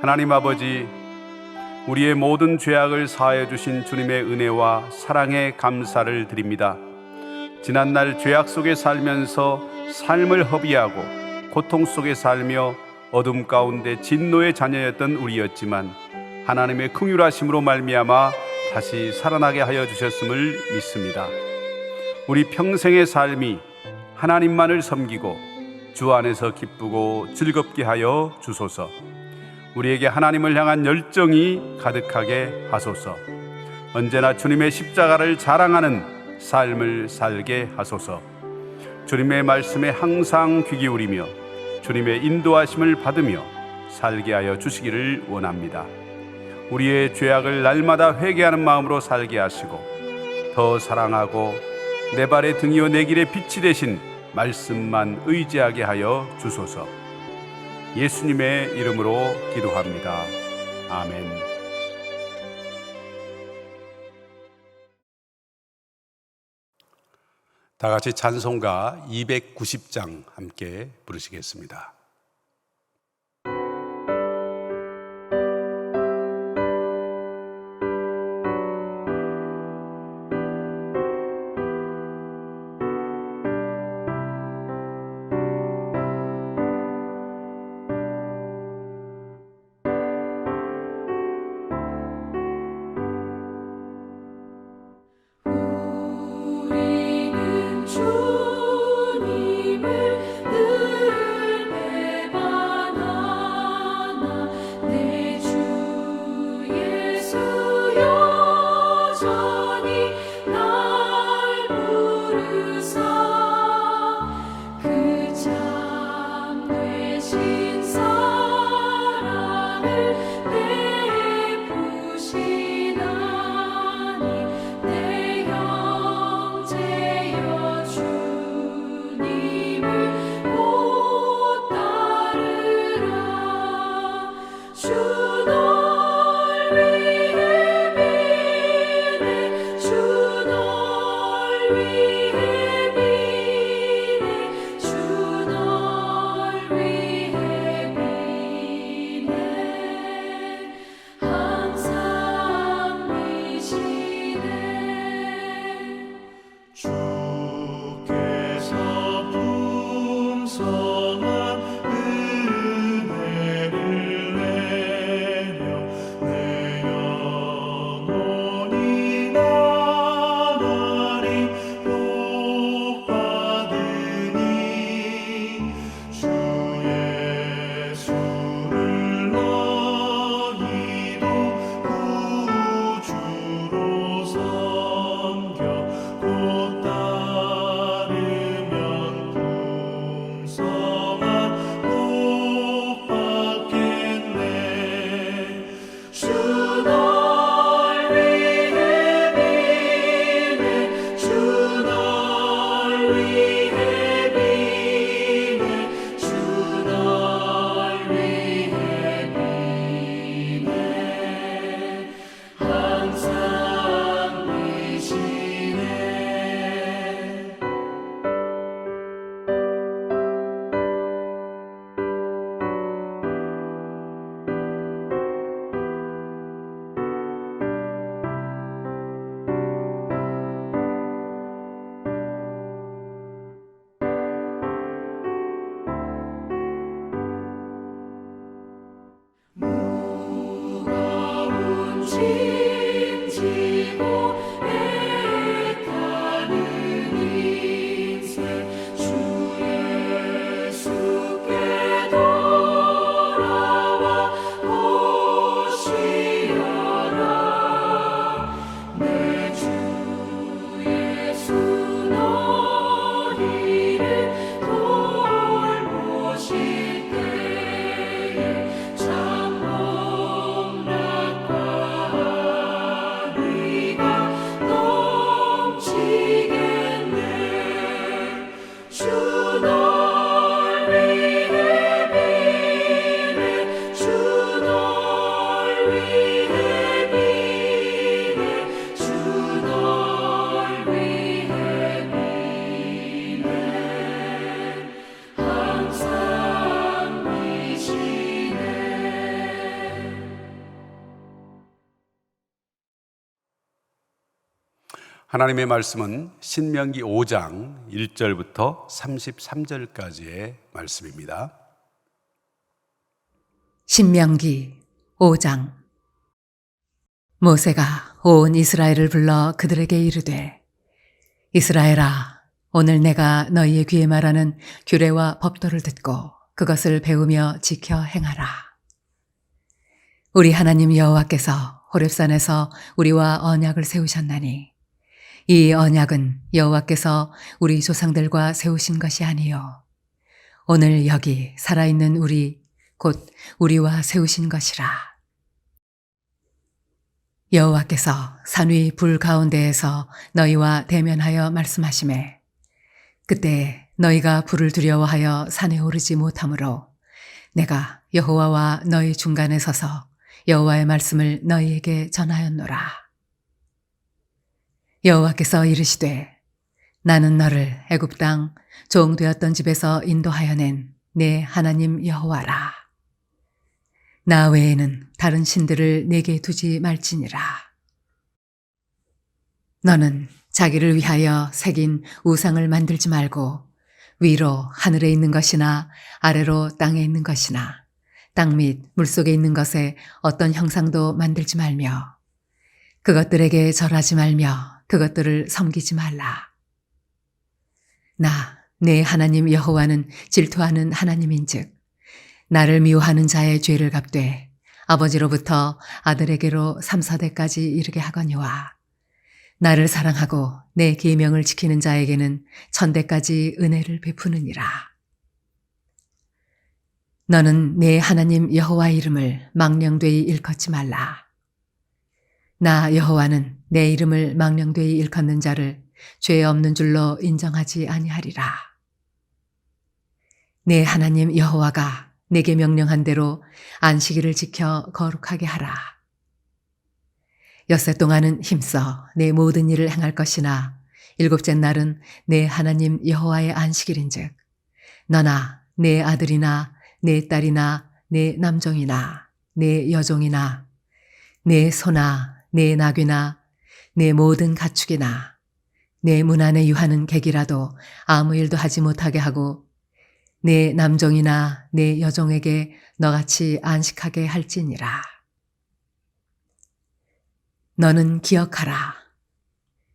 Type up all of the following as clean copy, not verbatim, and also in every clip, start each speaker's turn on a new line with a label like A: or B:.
A: 하나님 아버지, 우리의 모든 죄악을 사하여 주신 주님의 은혜와 사랑에 감사를 드립니다. 지난날 죄악 속에 살면서 삶을 허비하고 고통 속에 살며 어둠 가운데 진노의 자녀였던 우리였지만 하나님의 긍휼하심으로 말미암아 다시 살아나게 하여 주셨음을 믿습니다. 우리 평생의 삶이 하나님만을 섬기고 주 안에서 기쁘고 즐겁게 하여 주소서. 우리에게 하나님을 향한 열정이 가득하게 하소서. 언제나 주님의 십자가를 자랑하는 삶을 살게 하소서. 주님의 말씀에 항상 귀 기울이며 주님의 인도하심을 받으며 살게 하여 주시기를 원합니다. 우리의 죄악을 날마다 회개하는 마음으로 살게 하시고 더 사랑하고 내 발의 등이요 내 길의 빛이 되신 말씀만 의지하게 하여 주소서. 예수님의 이름으로 기도합니다. 아멘. 다 같이 찬송가 290장 함께 부르시겠습니다.
B: 내 영혼이 나날이
A: 하나님의 말씀은 신명기 5장 1절부터 33절까지의 말씀입니다.
B: 신명기 5장. 모세가 온 이스라엘을 불러 그들에게 이르되, 이스라엘아, 오늘 내가 너희의 귀에 말하는 규례와 법도를 듣고 그것을 배우며 지켜 행하라. 우리 하나님 여호와께서 호렙산에서 우리와 언약을 세우셨나니 이 언약은 여호와께서 우리 조상들과 세우신 것이 아니요 오늘 여기 살아있는 우리 곧 우리와 세우신 것이라. 여호와께서 산 위 불 가운데에서 너희와 대면하여 말씀하시매 그때 너희가 불을 두려워하여 산에 오르지 못하므로 내가 여호와와 너희 중간에 서서 여호와의 말씀을 너희에게 전하였노라. 여호와께서 이르시되 나는 너를 애굽 땅 종되었던 집에서 인도하여 낸 내 하나님 여호와라. 나 외에는 다른 신들을 내게 두지 말지니라. 너는 자기를 위하여 새긴 우상을 만들지 말고 위로 하늘에 있는 것이나 아래로 땅에 있는 것이나 땅 및 물속에 있는 것에 어떤 형상도 만들지 말며 그것들에게 절하지 말며 그것들을 섬기지 말라. 나 내 하나님 여호와는 질투하는 하나님인즉 나를 미워하는 자의 죄를 갚되 아버지로부터 아들에게로 3, 4대까지 이르게 하거니와 나를 사랑하고 내 계명을 지키는 자에게는 1000대까지 은혜를 베푸느니라. 너는 내 하나님 여호와의 이름을 망령되이 일컫지 말라. 나 여호와는 내 이름을 망령되이 일컫는 자를 죄 없는 줄로 인정하지 아니하리라. 내 하나님 여호와가 내게 명령한 대로 안식일을 지켜 거룩하게 하라. 엿새 동안은 힘써 내 모든 일을 행할 것이나 일곱째 날은 내 하나님 여호와의 안식일인즉 너나 내 아들이나 내 딸이나 내 남종이나 내 여종이나 내 소나 내 나귀나 내 모든 가축이나 내 문 안에 유하는 객이라도 아무 일도 하지 못하게 하고 내 남종이나 내 여종에게 너같이 안식하게 할지니라. 너는 기억하라.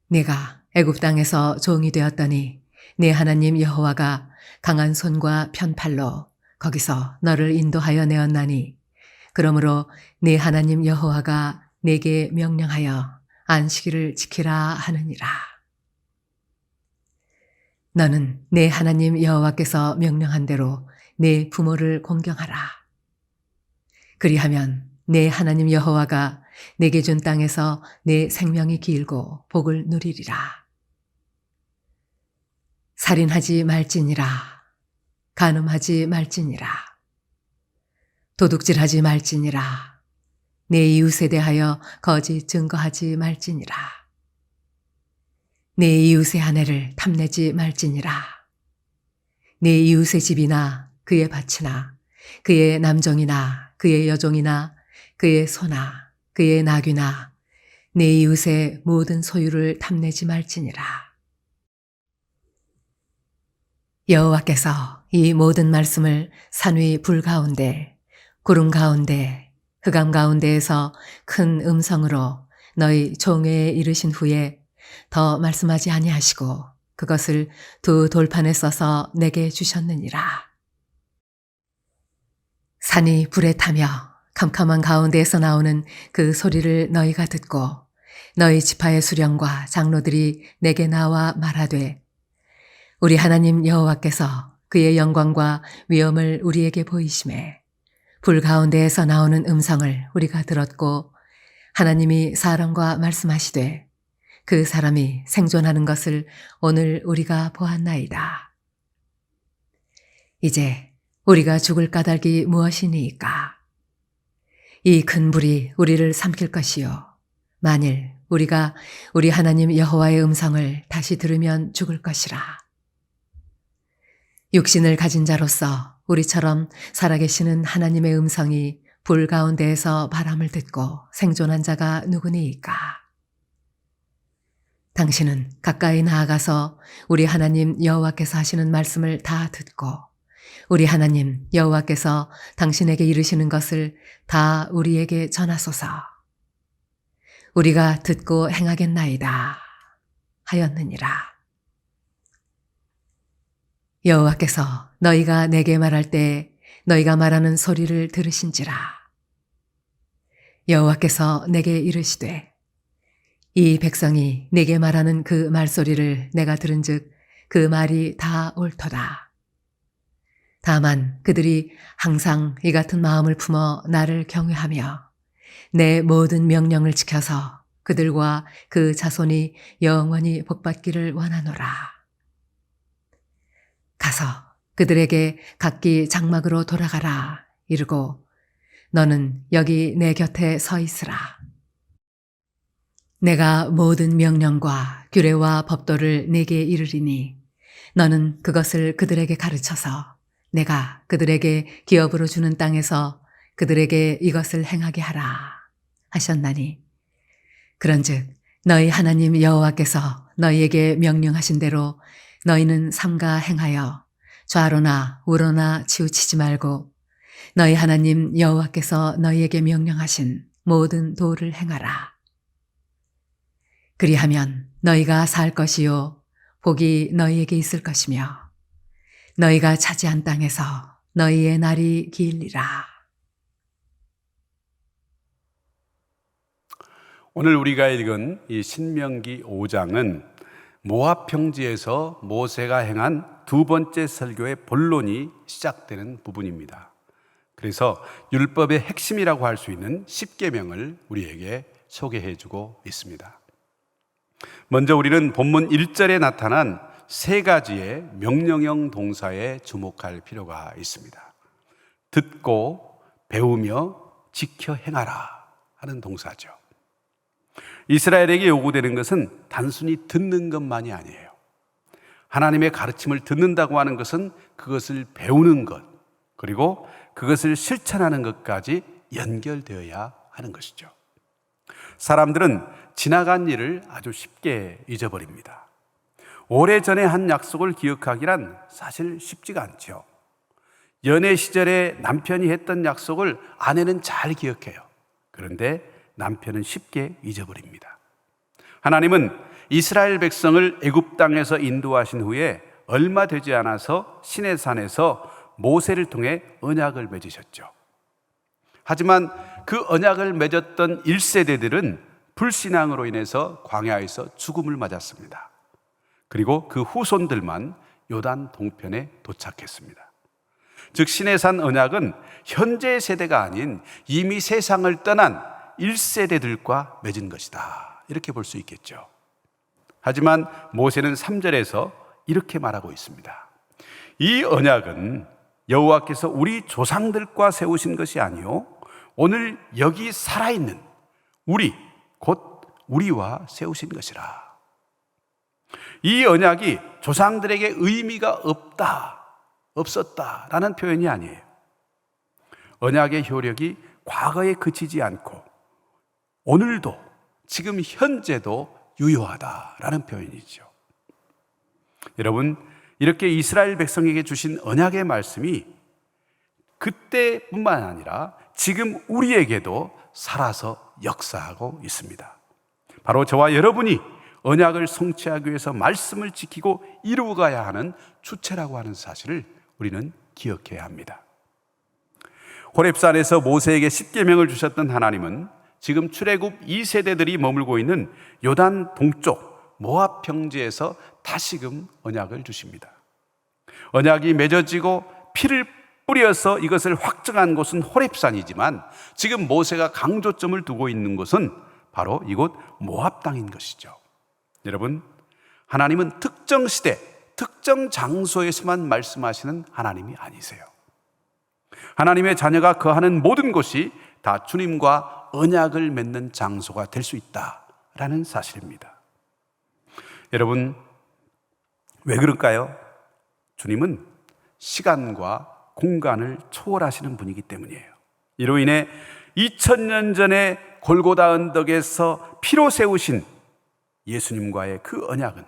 B: 내가 애굽 땅에서 종이 되었더니 내 하나님 여호와가 강한 손과 편팔로 거기서 너를 인도하여 내었나니 그러므로 내 하나님 여호와가 내게 명령하여 안식일을 지키라 하느니라. 너는 내 하나님 여호와께서 명령한 대로 내 부모를 공경하라. 그리하면 내 하나님 여호와가 내게 준 땅에서 내 생명이 길고 복을 누리리라. 살인하지 말지니라. 간음하지 말지니라. 도둑질하지 말지니라. 내 이웃에 대하여 거짓 증거하지 말지니라. 내 이웃의 아내를 탐내지 말지니라. 내 이웃의 집이나 그의 밭이나 그의 남종이나 그의 여종이나 그의 소나 그의 나귀나 내 이웃의 모든 소유를 탐내지 말지니라. 여호와께서 이 모든 말씀을 산 위 불 가운데 구름 가운데 흑암 가운데에서 큰 음성으로 너희 종회에 이르신 후에 더 말씀하지 아니하시고 그것을 두 돌판에 써서 내게 주셨느니라. 산이 불에 타며 캄캄한 가운데에서 나오는 그 소리를 너희가 듣고 너희 지파의 수령과 장로들이 내게 나와 말하되 우리 하나님 여호와께서 그의 영광과 위엄을 우리에게 보이심에 불 가운데에서 나오는 음성을 우리가 들었고 하나님이 사람과 말씀하시되 그 사람이 생존하는 것을 오늘 우리가 보았나이다. 이제 우리가 죽을 까닭이 무엇이니까? 이 큰 불이 우리를 삼킬 것이요 만일 우리가 우리 하나님 여호와의 음성을 다시 들으면 죽을 것이라. 육신을 가진 자로서 우리처럼 살아계시는 하나님의 음성이 불 가운데에서 바람을 듣고 생존한 자가 누구니까? 당신은 가까이 나아가서 우리 하나님 여호와께서 하시는 말씀을 다 듣고 우리 하나님 여호와께서 당신에게 이르시는 것을 다 우리에게 전하소서. 우리가 듣고 행하겠나이다 하였느니라. 여호와께서 너희가 내게 말할 때 너희가 말하는 소리를 들으신지라. 여호와께서 내게 이르시되 이 백성이 내게 말하는 그 말소리를 내가 들은즉 그 말이 다 옳도다. 다만 그들이 항상 이 같은 마음을 품어 나를 경외하며 내 모든 명령을 지켜서 그들과 그 자손이 영원히 복받기를 원하노라. 가서 그들에게 각기 장막으로 돌아가라 이르고 너는 여기 내 곁에 서 있으라. 내가 모든 명령과 규례와 법도를 내게 이르리니 너는 그것을 그들에게 가르쳐서 내가 그들에게 기업으로 주는 땅에서 그들에게 이것을 행하게 하라 하셨나니 그런즉 너희 하나님 여호와께서 너희에게 명령하신 대로 너희는 삼가 행하여 좌로나 우로나 치우치지 말고 너희 하나님 여호와께서 너희에게 명령하신 모든 도를 행하라. 그리하면 너희가 살 것이요 복이 너희에게 있을 것이며 너희가 차지한 땅에서 너희의 날이 길리라.
A: 오늘 우리가 읽은 이 신명기 5장은 모압 평지에서 모세가 행한 두 번째 설교의 본론이 시작되는 부분입니다. 그래서 율법의 핵심이라고 할 수 있는 십계명을 우리에게 소개해주고 있습니다. 먼저 우리는 본문 1절에 나타난 세 가지의 명령형 동사에 주목할 필요가 있습니다. 듣고 배우며 지켜 행하라 하는 동사죠. 이스라엘에게 요구되는 것은 단순히 듣는 것만이 아니에요. 하나님의 가르침을 듣는다고 하는 것은 그것을 배우는 것, 그리고 그것을 실천하는 것까지 연결되어야 하는 것이죠. 사람들은 지나간 일을 아주 쉽게 잊어버립니다. 오래전에 한 약속을 기억하기란 사실 쉽지가 않죠. 연애 시절에 남편이 했던 약속을 아내는 잘 기억해요. 그런데 남편은 쉽게 잊어버립니다. 하나님은 이스라엘 백성을 애굽 땅에서 인도하신 후에 얼마 되지 않아서 시내산에서 모세를 통해 언약을 맺으셨죠. 하지만 그 언약을 맺었던 1세대들은 불신앙으로 인해서 광야에서 죽음을 맞았습니다. 그리고 그 후손들만 요단 동편에 도착했습니다. 즉 시내산 언약은 현재 세대가 아닌 이미 세상을 떠난 1세대들과 맺은 것이다, 이렇게 볼 수 있겠죠. 하지만 모세는 3절에서 이렇게 말하고 있습니다. 이 언약은 여호와께서 우리 조상들과 세우신 것이 아니요 오늘 여기 살아있는 우리, 곧 우리와 세우신 것이라. 이 언약이 조상들에게 의미가 없었다라는 표현이 아니에요. 언약의 효력이 과거에 그치지 않고 오늘도, 지금 현재도 유효하다라는 표현이죠. 여러분, 이렇게 이스라엘 백성에게 주신 언약의 말씀이 그때뿐만 아니라 지금 우리에게도 살아서 역사하고 있습니다. 바로 저와 여러분이 언약을 성취하기 위해서 말씀을 지키고 이루어가야 하는 주체라고 하는 사실을 우리는 기억해야 합니다. 호렙산에서 모세에게 십계명을 주셨던 하나님은 지금 출애굽 2세대들이 머물고 있는 요단 동쪽 모압 평지에서 다시금 언약을 주십니다. 언약이 맺어지고 피를 뿌려서 이것을 확정한 곳은 호렙산이지만 지금 모세가 강조점을 두고 있는 곳은 바로 이곳 모압 땅인 것이죠. 여러분, 하나님은 특정 시대, 특정 장소에서만 말씀하시는 하나님이 아니세요. 하나님의 자녀가 거하는 모든 곳이 다 주님과 언약을 맺는 장소가 될 수 있다라는 사실입니다. 여러분, 왜 그럴까요? 주님은 시간과 공간을 초월하시는 분이기 때문이에요. 이로 인해 2000년 전에 골고다 언덕에서 피로 세우신 예수님과의 그 언약은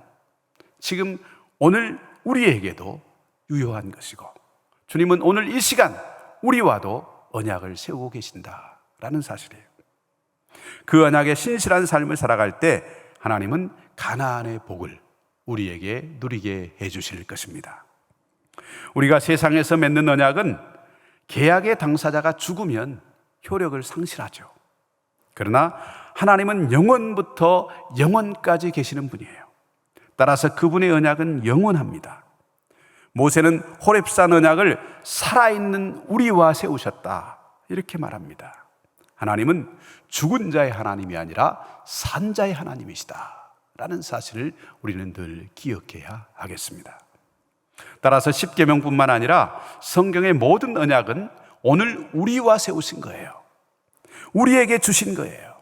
A: 지금 오늘 우리에게도 유효한 것이고, 주님은 오늘 이 시간 우리와도 언약을 세우고 계신다라는 사실이에요. 그 언약의 신실한 삶을 살아갈 때 하나님은 가나안의 복을 우리에게 누리게 해주실 것입니다. 우리가 세상에서 맺는 언약은 계약의 당사자가 죽으면 효력을 상실하죠. 그러나 하나님은 영원부터 영원까지 계시는 분이에요. 따라서 그분의 언약은 영원합니다. 모세는 호렙산 언약을 살아있는 우리와 세우셨다, 이렇게 말합니다. 하나님은 죽은 자의 하나님이 아니라 산 자의 하나님이시다 라는 사실을 우리는 늘 기억해야 하겠습니다. 따라서 십계명뿐만 아니라 성경의 모든 언약은 오늘 우리와 세우신 거예요. 우리에게 주신 거예요.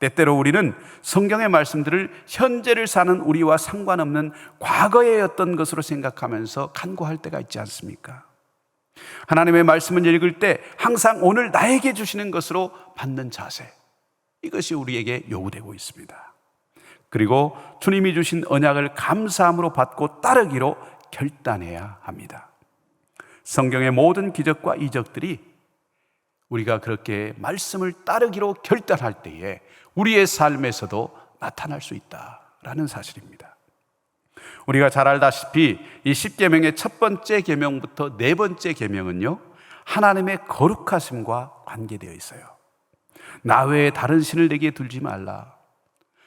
A: 때때로 우리는 성경의 말씀들을 현재를 사는 우리와 상관없는 과거의 어떤 것으로 생각하면서 간구할 때가 있지 않습니까? 하나님의 말씀을 읽을 때 항상 오늘 나에게 주시는 것으로 받는 자세, 이것이 우리에게 요구되고 있습니다. 그리고 주님이 주신 언약을 감사함으로 받고 따르기로 결단해야 합니다. 성경의 모든 기적과 이적들이 우리가 그렇게 말씀을 따르기로 결단할 때에 우리의 삶에서도 나타날 수 있다라는 사실입니다. 우리가 잘 알다시피 이 십계명의 첫 번째 계명부터 네 번째 계명은요, 하나님의 거룩하심과 관계되어 있어요. 나 외에 다른 신을 내게 두지 말라.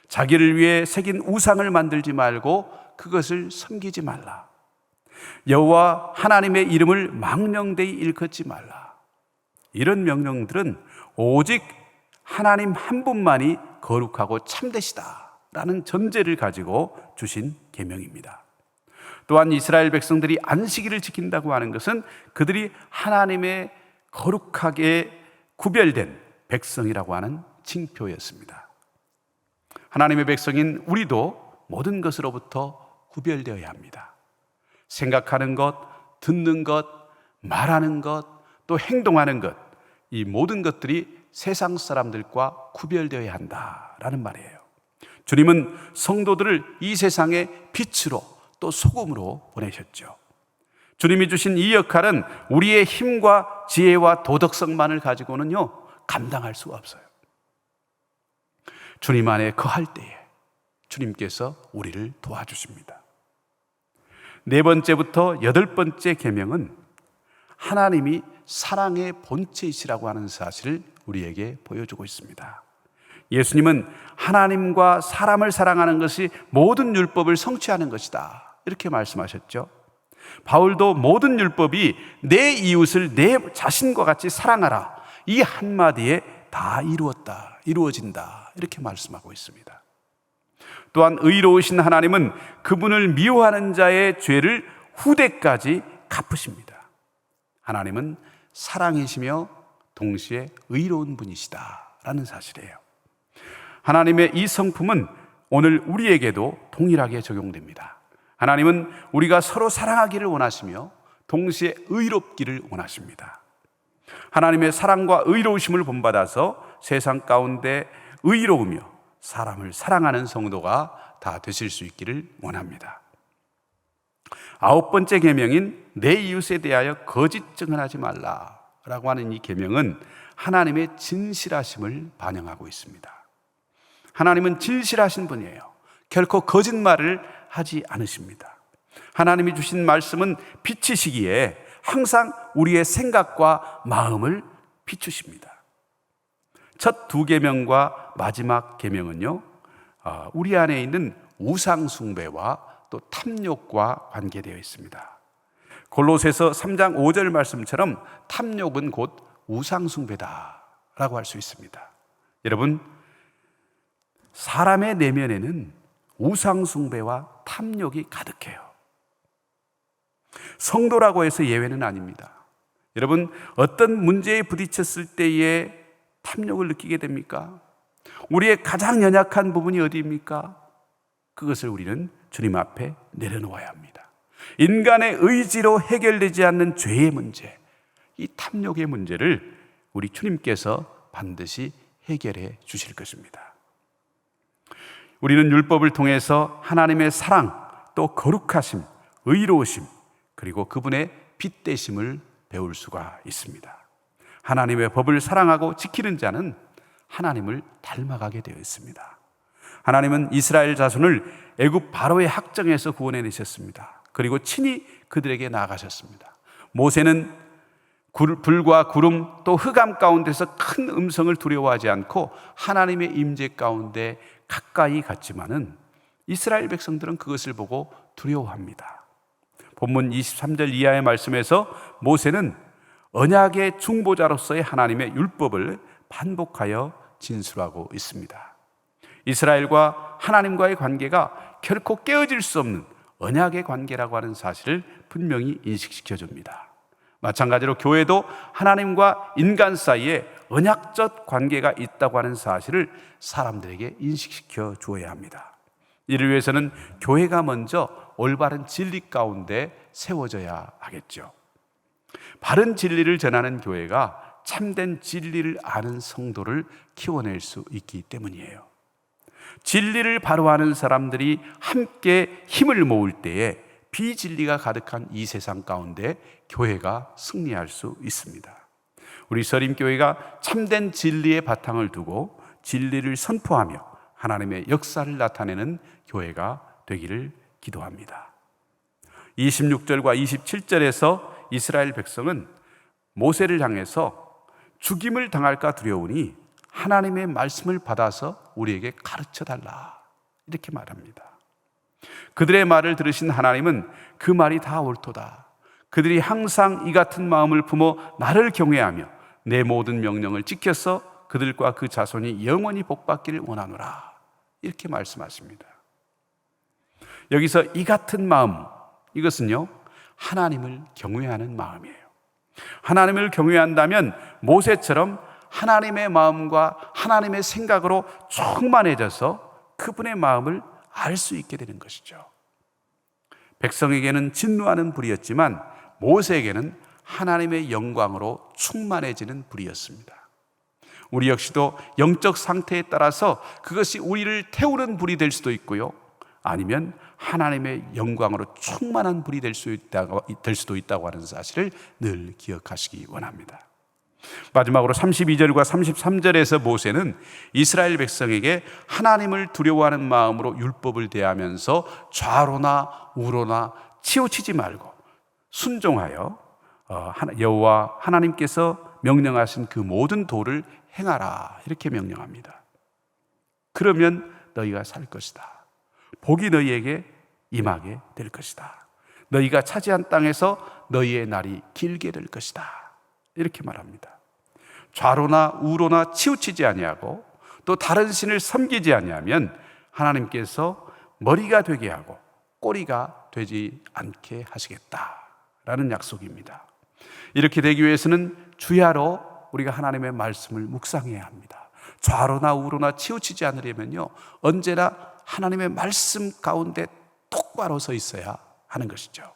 A: 자기를 위해 새긴 우상을 만들지 말고 그것을 섬기지 말라. 여호와 하나님의 이름을 망령되이 일컫지 말라. 이런 명령들은 오직 하나님 한 분만이 거룩하고 참되시다라는 전제를 가지고 주신 계명입니다. 또한 이스라엘 백성들이 안식일을 지킨다고 하는 것은 그들이 하나님의 거룩하게 구별된 백성이라고 하는 징표였습니다. 하나님의 백성인 우리도 모든 것으로부터 구별되어야 합니다. 생각하는 것, 듣는 것, 말하는 것, 또 행동하는 것, 이 모든 것들이 세상 사람들과 구별되어야 한다라는 말이에요. 주님은 성도들을 이 세상의 빛으로 또 소금으로 보내셨죠. 주님이 주신 이 역할은 우리의 힘과 지혜와 도덕성만을 가지고는요, 감당할 수가 없어요. 주님 안에 거할 때에 주님께서 우리를 도와주십니다. 네 번째부터 여덟 번째 계명은 하나님이 사랑의 본체이시라고 하는 사실을 우리에게 보여주고 있습니다. 예수님은 하나님과 사람을 사랑하는 것이 모든 율법을 성취하는 것이다, 이렇게 말씀하셨죠. 바울도 모든 율법이 내 이웃을 내 자신과 같이 사랑하라, 이 한마디에 다 이루어진다, 이렇게 말씀하고 있습니다. 또한 의로우신 하나님은 그분을 미워하는 자의 죄를 후대까지 갚으십니다. 하나님은 사랑이시며 동시에 의로운 분이시다라는 사실이에요. 하나님의 이 성품은 오늘 우리에게도 동일하게 적용됩니다. 하나님은 우리가 서로 사랑하기를 원하시며 동시에 의롭기를 원하십니다. 하나님의 사랑과 의로우심을 본받아서 세상 가운데 의로우며 사람을 사랑하는 성도가 다 되실 수 있기를 원합니다. 아홉 번째 계명인 내 이웃에 대하여 거짓 증언하지 말라라고 하는 이 계명은 하나님의 진실하심을 반영하고 있습니다. 하나님은 진실하신 분이에요. 결코 거짓말을 하지 않으십니다. 하나님이 주신 말씀은 빛이시기에 항상 우리의 생각과 마음을 비추십니다. 첫 두 계명과 마지막 계명은요, 우리 안에 있는 우상 숭배와 또 탐욕과 관계되어 있습니다. 골로새서 3장 5절 말씀처럼 탐욕은 곧 우상 숭배다라고 할 수 있습니다. 여러분, 사람의 내면에는 우상 숭배와 탐욕이 가득해요. 성도라고 해서 예외는 아닙니다. 여러분, 어떤 문제에 부딪혔을 때에 탐욕을 느끼게 됩니까? 우리의 가장 연약한 부분이 어디입니까? 그것을 우리는 주님 앞에 내려놓아야 합니다. 인간의 의지로 해결되지 않는 죄의 문제, 이 탐욕의 문제를 우리 주님께서 반드시 해결해 주실 것입니다. 우리는 율법을 통해서 하나님의 사랑, 또 거룩하심, 의로우심, 그리고 그분의 빛되심을 배울 수가 있습니다. 하나님의 법을 사랑하고 지키는 자는 하나님을 닮아가게 되어 있습니다. 하나님은 이스라엘 자손을 애굽 바로의 학정에서 구원해내셨습니다. 그리고 친히 그들에게 나아가셨습니다. 모세는 불과 구름 또 흑암 가운데서 큰 음성을 두려워하지 않고 하나님의 임재 가운데 가까이 갔지만은 이스라엘 백성들은 그것을 보고 두려워합니다. 본문 23절 이하의 말씀에서 모세는 언약의 중보자로서의 하나님의 율법을 반복하여 진술하고 있습니다. 이스라엘과 하나님과의 관계가 결코 깨어질 수 없는 언약의 관계라고 하는 사실을 분명히 인식시켜 줍니다. 마찬가지로 교회도 하나님과 인간 사이에 언약적 관계가 있다고 하는 사실을 사람들에게 인식시켜 주어야 합니다. 이를 위해서는 교회가 먼저 올바른 진리 가운데 세워져야 하겠죠. 바른 진리를 전하는 교회가 참된 진리를 아는 성도를 키워낼 수 있기 때문이에요. 진리를 바로 아는 사람들이 함께 힘을 모을 때에 비진리가 가득한 이 세상 가운데 교회가 승리할 수 있습니다. 우리 서림교회가 참된 진리의 바탕을 두고 진리를 선포하며 하나님의 역사를 나타내는 교회가 되기를 기도합니다. 26절과 27절에서 이스라엘 백성은 모세를 향해서 죽임을 당할까 두려우니 하나님의 말씀을 받아서 우리에게 가르쳐 달라, 이렇게 말합니다. 그들의 말을 들으신 하나님은 그 말이 다 옳도다. 그들이 항상 이 같은 마음을 품어 나를 경외하며 내 모든 명령을 지켜서 그들과 그 자손이 영원히 복받기를 원하노라, 이렇게 말씀하십니다. 여기서 이 같은 마음, 이것은요 하나님을 경외하는 마음이에요. 하나님을 경외한다면 모세처럼 하나님의 마음과 하나님의 생각으로 충만해져서 그분의 마음을 알 수 있게 되는 것이죠. 백성에게는 진노하는 불이었지만 모세에게는 하나님의 영광으로 충만해지는 불이었습니다. 우리 역시도 영적 상태에 따라서 그것이 우리를 태우는 불이 될 수도 있고요, 아니면 하나님의 영광으로 충만한 불이 될 수도 있다고 하는 사실을 늘 기억하시기 원합니다. 마지막으로 32절과 33절에서 모세는 이스라엘 백성에게 하나님을 두려워하는 마음으로 율법을 대하면서 좌로나 우로나 치우치지 말고 순종하여 여호와 하나님께서 명령하신 그 모든 도를 행하라, 이렇게 명령합니다. 그러면 너희가 살 것이다. 복이 너희에게 임하게 될 것이다. 너희가 차지한 땅에서 너희의 날이 길게 될 것이다, 이렇게 말합니다. 좌로나 우로나 치우치지 아니하고 또 다른 신을 섬기지 아니하면 하나님께서 머리가 되게 하고 꼬리가 되지 않게 하시겠다라는 약속입니다. 이렇게 되기 위해서는 주야로 우리가 하나님의 말씀을 묵상해야 합니다. 좌로나 우로나 치우치지 않으려면요 언제나 하나님의 말씀 가운데 똑바로 서 있어야 하는 것이죠.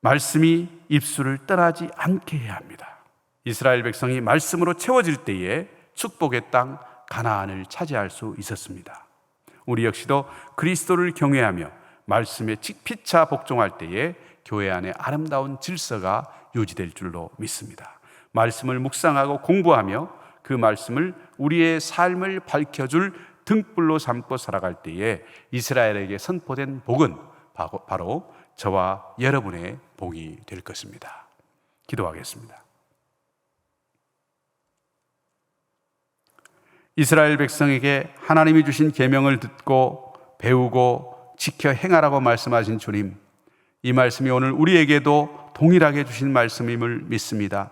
A: 말씀이 입술을 떠나지 않게 해야 합니다. 이스라엘 백성이 말씀으로 채워질 때에 축복의 땅 가나안을 차지할 수 있었습니다. 우리 역시도 그리스도를 경외하며 말씀에 피차 복종할 때에 교회 안에 아름다운 질서가 유지될 줄로 믿습니다. 말씀을 묵상하고 공부하며 그 말씀을 우리의 삶을 밝혀줄 등불로 삼고 살아갈 때에 이스라엘에게 선포된 복은 바로 저와 여러분의 복이 될 것입니다. 기도하겠습니다. 이스라엘 백성에게 하나님이 주신 계명을 듣고 배우고 지켜 행하라고 말씀하신 주님, 이 말씀이 오늘 우리에게도 동일하게 주신 말씀임을 믿습니다.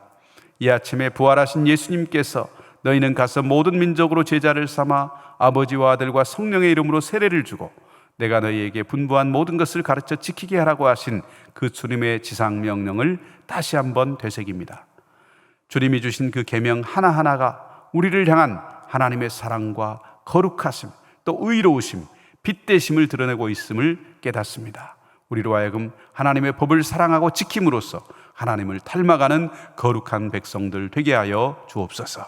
A: 이 아침에 부활하신 예수님께서 너희는 가서 모든 민족으로 제자를 삼아 아버지와 아들과 성령의 이름으로 세례를 주고 내가 너희에게 분부한 모든 것을 가르쳐 지키게 하라고 하신 그 주님의 지상명령을 다시 한번 되새깁니다. 주님이 주신 그 계명 하나하나가 우리를 향한 하나님의 사랑과 거룩하심, 또 의로우심, 빛되심을 드러내고 있음을 깨닫습니다. 우리로 하여금 하나님의 법을 사랑하고 지킴으로써 하나님을 닮아가는 거룩한 백성들 되게 하여 주옵소서.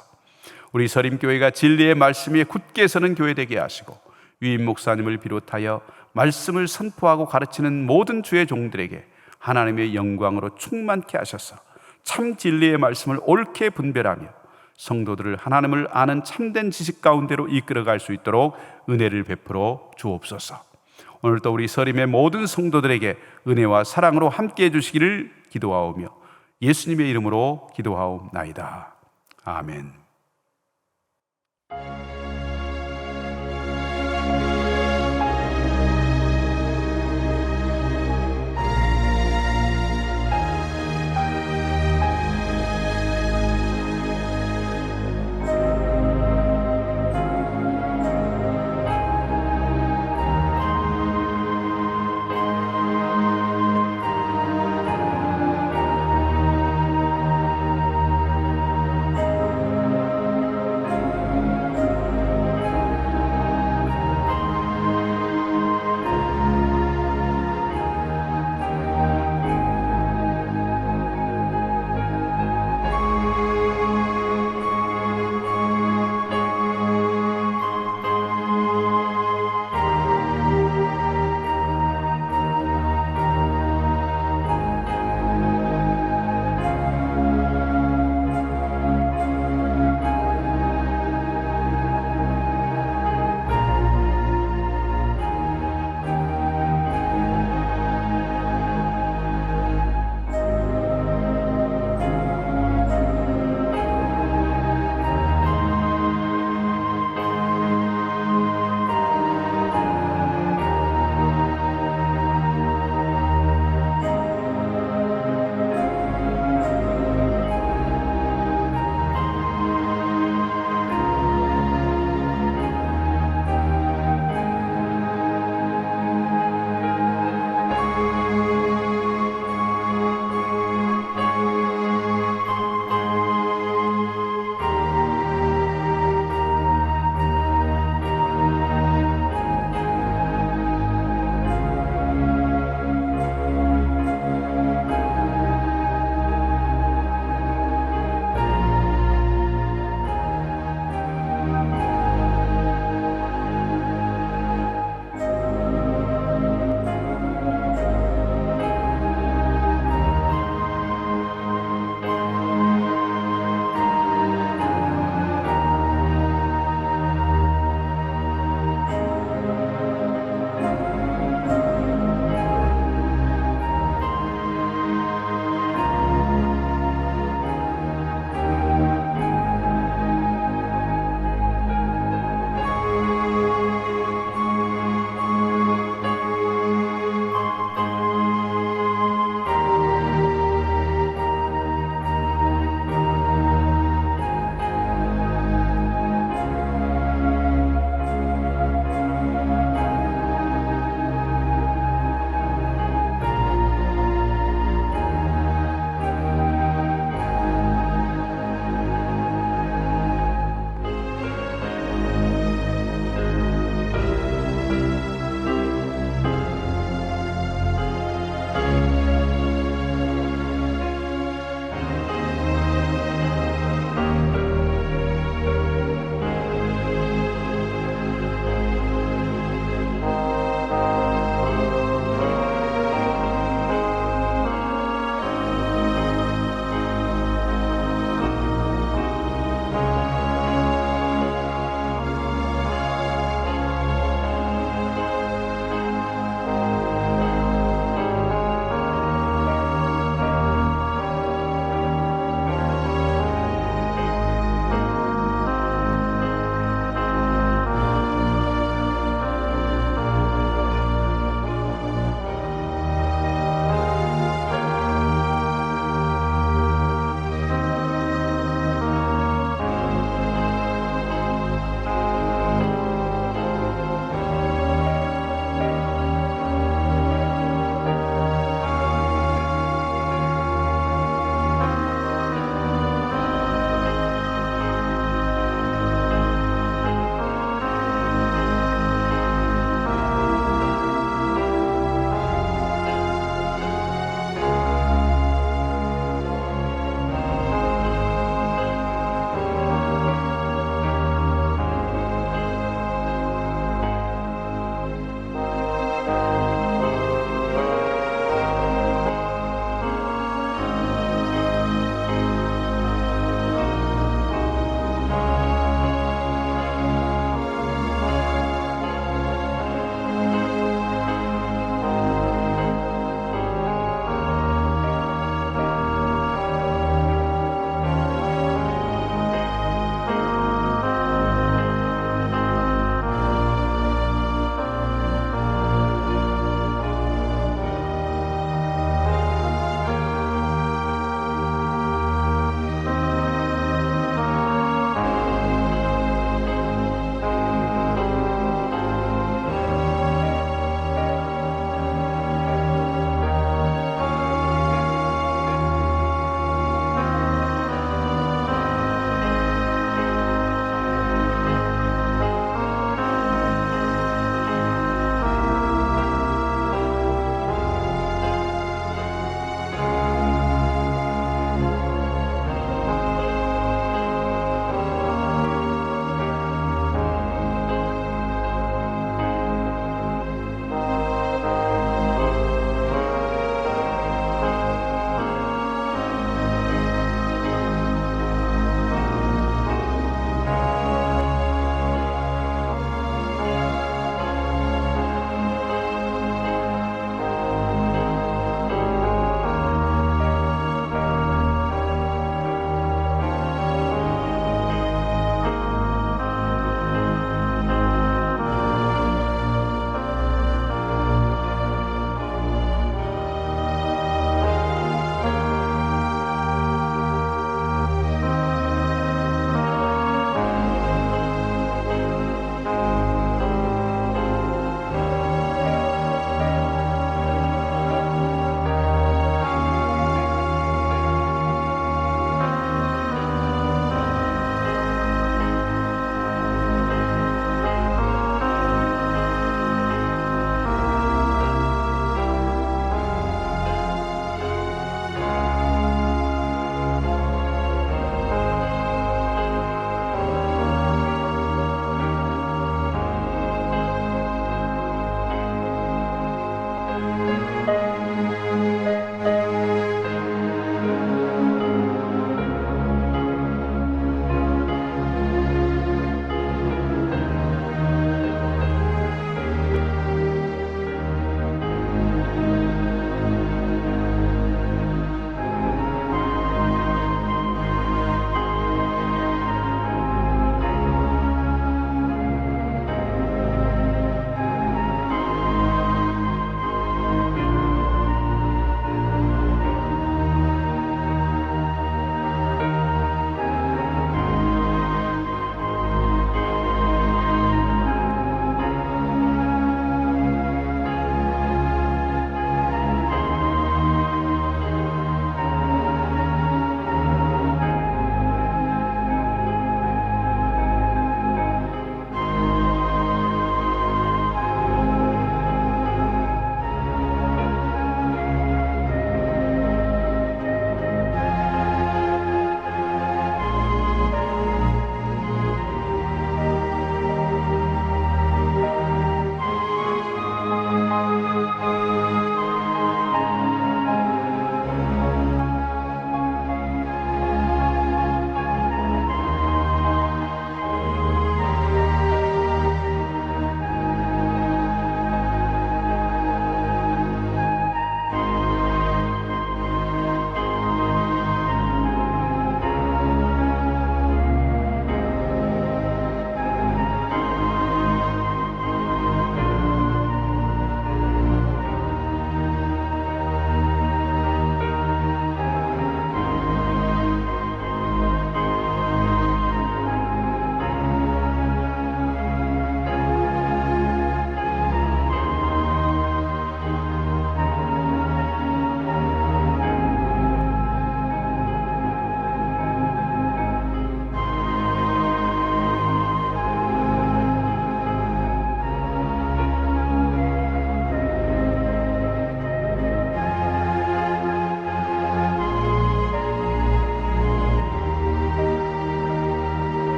A: 우리 서림교회가 진리의 말씀에 굳게 서는 교회 되게 하시고 위임 목사님을 비롯하여 말씀을 선포하고 가르치는 모든 주의 종들에게 하나님의 영광으로 충만케 하셔서 참 진리의 말씀을 옳게 분별하며 성도들을 하나님을 아는 참된 지식 가운데로 이끌어갈 수 있도록 은혜를 베풀어 주옵소서. 오늘도 우리 서림의 모든 성도들에게 은혜와 사랑으로 함께해 주시기를 기도하오며 예수님의 이름으로 기도하옵나이다. 아멘.